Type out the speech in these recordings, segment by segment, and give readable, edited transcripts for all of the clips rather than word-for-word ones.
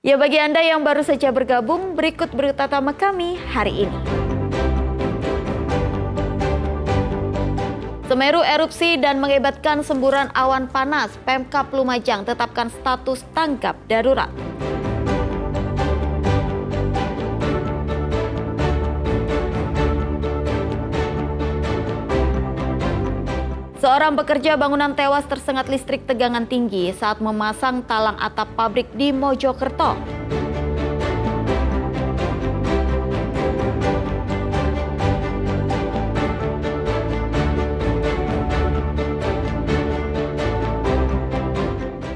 Ya, bagi Anda yang baru saja bergabung, berikut berita utama kami hari ini. Semeru erupsi dan mengakibatkan semburan awan panas. Pemkab Lumajang tetapkan status tanggap darurat. Seorang pekerja bangunan tewas tersengat listrik tegangan tinggi saat memasang talang atap pabrik di Mojokerto.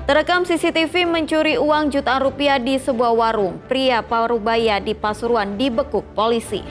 Terekam CCTV mencuri uang jutaan rupiah di sebuah warung. Pria Parubaya di Pasuruan dibekuk polisi.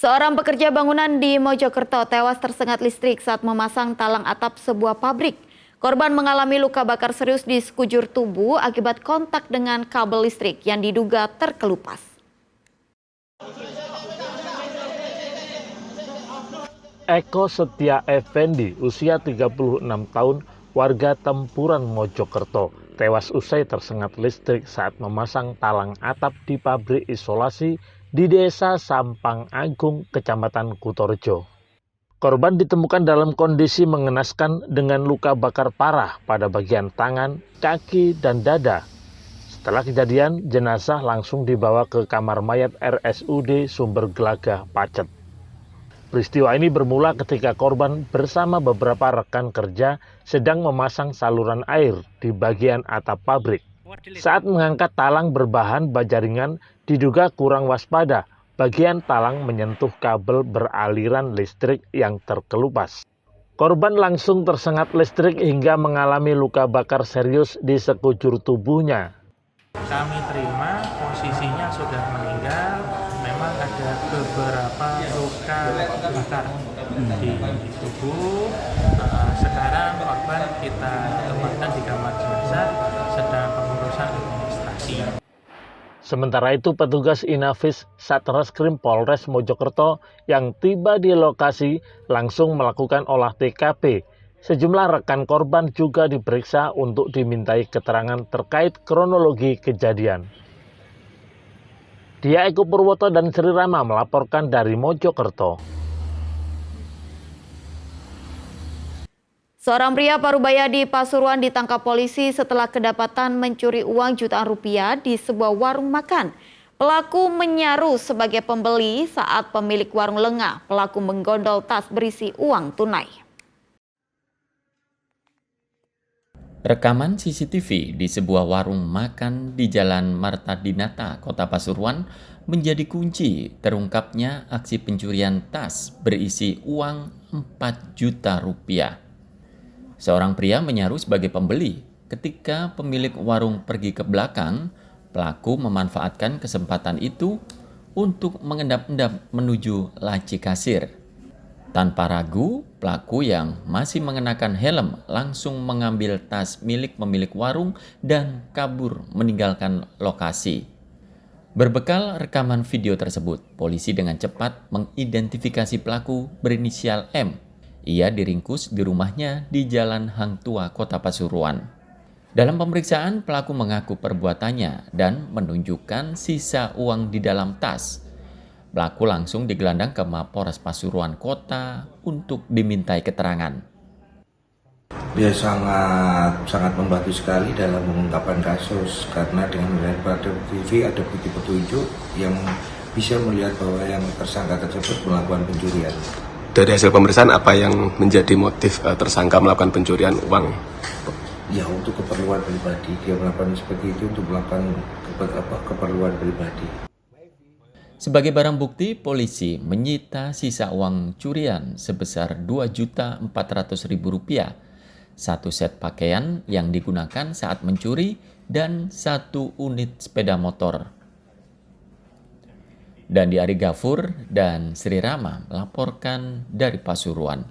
Seorang pekerja bangunan di Mojokerto tewas tersengat listrik saat memasang talang atap sebuah pabrik. Korban mengalami luka bakar serius di sekujur tubuh akibat kontak dengan kabel listrik yang diduga terkelupas. Eko Setia Effendi, usia 36 tahun, warga Tempuran Mojokerto, tewas usai tersengat listrik saat memasang talang atap di pabrik isolasi di Desa Sampang Agung, Kecamatan Kutorjo. Korban ditemukan dalam kondisi mengenaskan dengan luka bakar parah pada bagian tangan, kaki, dan dada. Setelah kejadian, jenazah langsung dibawa ke kamar mayat RSUD Sumber Gelagah, Pacet. Peristiwa ini bermula ketika korban bersama beberapa rekan kerja sedang memasang saluran air di bagian atap pabrik. Saat mengangkat talang berbahan baja ringan, diduga kurang waspada, bagian talang menyentuh kabel beraliran listrik yang terkelupas. Korban langsung tersengat listrik hingga mengalami luka bakar serius di sekujur tubuhnya. Kami terima posisinya sudah meninggal, memang ada beberapa luka bakar di tubuh. Sekarang korban kita tempatkan di kamar jenazah sedang pengurusan administrasi. Sementara itu, petugas Inafis Satreskrim Polres Mojokerto yang tiba di lokasi langsung melakukan olah TKP. Sejumlah rekan korban juga diperiksa untuk dimintai keterangan terkait kronologi kejadian. Dia Eko Purwoto dan Sri Rama melaporkan dari Mojokerto. Seorang pria Parubaya di Pasuruan ditangkap polisi setelah kedapatan mencuri uang jutaan rupiah di sebuah warung makan. Pelaku menyaru sebagai pembeli saat pemilik warung lengah. Pelaku menggondol tas berisi uang tunai. Rekaman CCTV di sebuah warung makan di Jalan Martadinata, Kota Pasuruan menjadi kunci terungkapnya aksi pencurian tas berisi uang 4 juta rupiah. Seorang pria menyaru sebagai pembeli. Ketika pemilik warung pergi ke belakang, pelaku memanfaatkan kesempatan itu untuk mengendap-endap menuju laci kasir. Tanpa ragu, pelaku yang masih mengenakan helm langsung mengambil tas milik pemilik warung dan kabur meninggalkan lokasi. Berbekal rekaman video tersebut, polisi dengan cepat mengidentifikasi pelaku berinisial M. Ia diringkus di rumahnya di Jalan Hang Tua, Kota Pasuruan. Dalam pemeriksaan, pelaku mengaku perbuatannya dan menunjukkan sisa uang di dalam tas. Pelaku langsung digelandang ke Mapores Pasuruan Kota untuk dimintai keterangan. Ya, sangat membantu sekali dalam pengungkapan kasus karena dengan melihat pada TV ada bukti petunjuk yang bisa melihat bahwa yang tersangka tersebut melakukan pencurian. Dari hasil pemeriksaan apa yang menjadi motif tersangka melakukan pencurian uang? Ya, untuk keperluan pribadi, dia melakukan seperti itu untuk melakukan keperluan pribadi. Sebagai barang bukti, polisi menyita sisa uang curian sebesar Rp2.400.000, satu set pakaian yang digunakan saat mencuri, dan 1 unit sepeda motor. Dandi Ari Gafur dan Sri Rama melaporkan dari Pasuruan.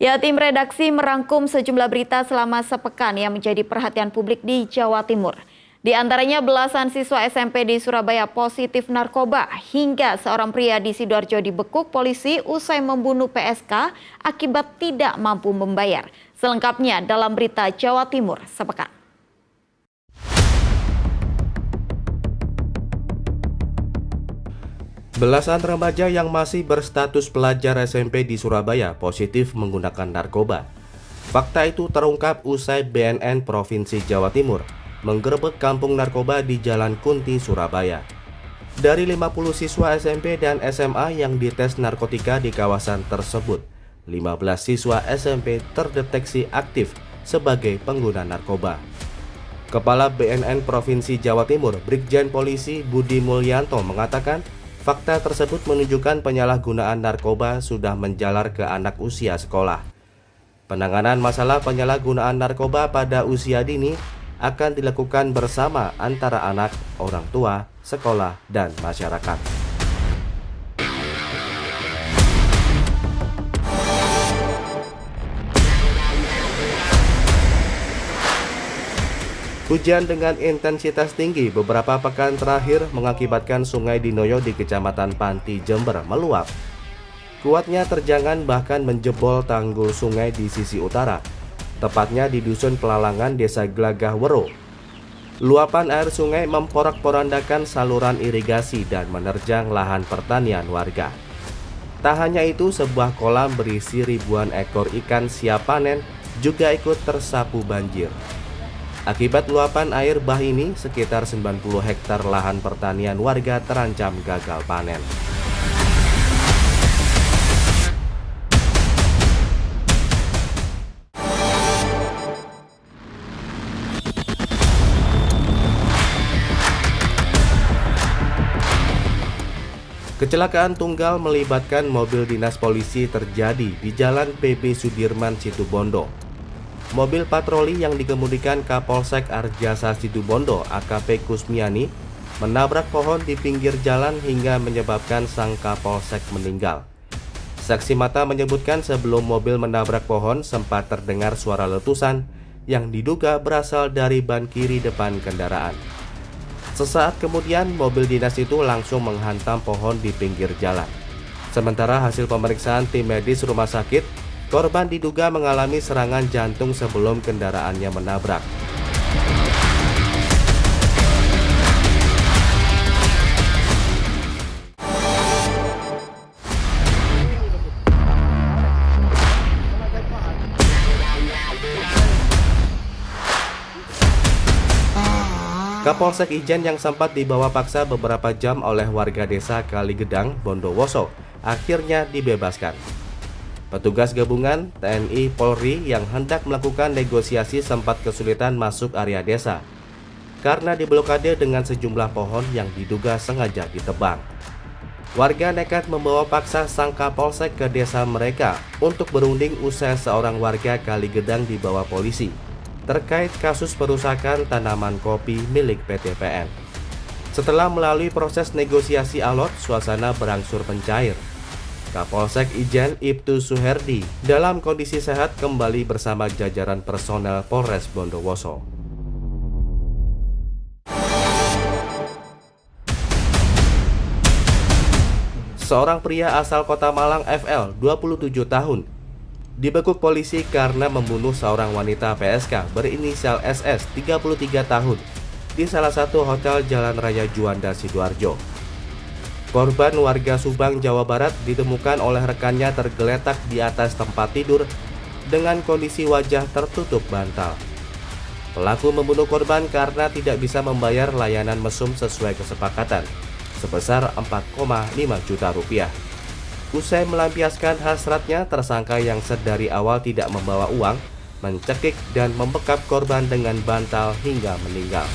Ya, tim redaksi merangkum sejumlah berita selama sepekan yang menjadi perhatian publik di Jawa Timur. Di antaranya belasan siswa SMP di Surabaya positif narkoba hingga seorang pria di Sidoarjo dibekuk polisi usai membunuh PSK akibat tidak mampu membayar. Selengkapnya dalam berita Jawa Timur sepekan. Belasan remaja yang masih berstatus pelajar SMP di Surabaya positif menggunakan narkoba. Fakta itu terungkap usai BNN Provinsi Jawa Timur menggerebek kampung narkoba di Jalan Kunti, Surabaya. Dari 50 siswa SMP dan SMA yang dites narkotika di kawasan tersebut, 15 siswa SMP terdeteksi aktif sebagai pengguna narkoba. Kepala BNN Provinsi Jawa Timur, Brigjen Polisi Budi Mulyanto mengatakan, fakta tersebut menunjukkan penyalahgunaan narkoba sudah menjalar ke anak usia sekolah. Penanganan masalah penyalahgunaan narkoba pada usia dini akan dilakukan bersama antara anak, orang tua, sekolah, dan masyarakat. Hujan dengan intensitas tinggi beberapa pekan terakhir mengakibatkan Sungai Dinoyo di Kecamatan Panti, Jember meluap. Kuatnya terjangan bahkan menjebol tanggul sungai di sisi utara, tepatnya di Dusun Pelalangan, Desa Glagah Wero. Luapan air sungai memporak-porandakan saluran irigasi dan menerjang lahan pertanian warga. Tak hanya itu, sebuah kolam berisi ribuan ekor ikan siap panen juga ikut tersapu banjir. Akibat luapan air bah ini, sekitar 90 hektar lahan pertanian warga terancam gagal panen. Kecelakaan tunggal melibatkan mobil dinas polisi terjadi di Jalan PB Sudirman, Situbondo. Mobil patroli yang dikemudikan Kapolsek Arjasa Situbondo AKP Kusmiani menabrak pohon di pinggir jalan hingga menyebabkan sang Kapolsek meninggal. Saksi mata menyebutkan sebelum mobil menabrak pohon sempat terdengar suara letusan yang diduga berasal dari ban kiri depan kendaraan. Sesaat kemudian mobil dinas itu langsung menghantam pohon di pinggir jalan. Sementara hasil pemeriksaan tim medis rumah sakit, korban diduga mengalami serangan jantung sebelum kendaraannya menabrak. Kapolsek Ijen yang sempat dibawa paksa beberapa jam oleh warga desa Kaligedang, Bondowoso, akhirnya dibebaskan. Petugas gabungan TNI Polri yang hendak melakukan negosiasi sempat kesulitan masuk area desa karena diblokade dengan sejumlah pohon yang diduga sengaja ditebang. Warga nekat membawa paksa sang Kapolsek ke desa mereka untuk berunding usai seorang warga Kaligedang dibawa polisi terkait kasus perusakan tanaman kopi milik PT PN. Setelah melalui proses negosiasi alot, suasana berangsur mencair. Kapolsek Ijen Ibtu Suherdi dalam kondisi sehat kembali bersama jajaran personel Polres Bondowoso. Seorang pria asal Kota Malang FL, 27 tahun, dibekuk polisi karena membunuh seorang wanita PSK berinisial SS, 33 tahun, di salah satu hotel Jalan Raya Juanda, Sidoarjo. Korban warga Subang, Jawa Barat ditemukan oleh rekannya tergeletak di atas tempat tidur dengan kondisi wajah tertutup bantal. Pelaku membunuh korban karena tidak bisa membayar layanan mesum sesuai kesepakatan sebesar 4,5 juta rupiah. Usai melampiaskan hasratnya, tersangka yang sedari awal tidak membawa uang mencekik dan membekap korban dengan bantal hingga meninggal.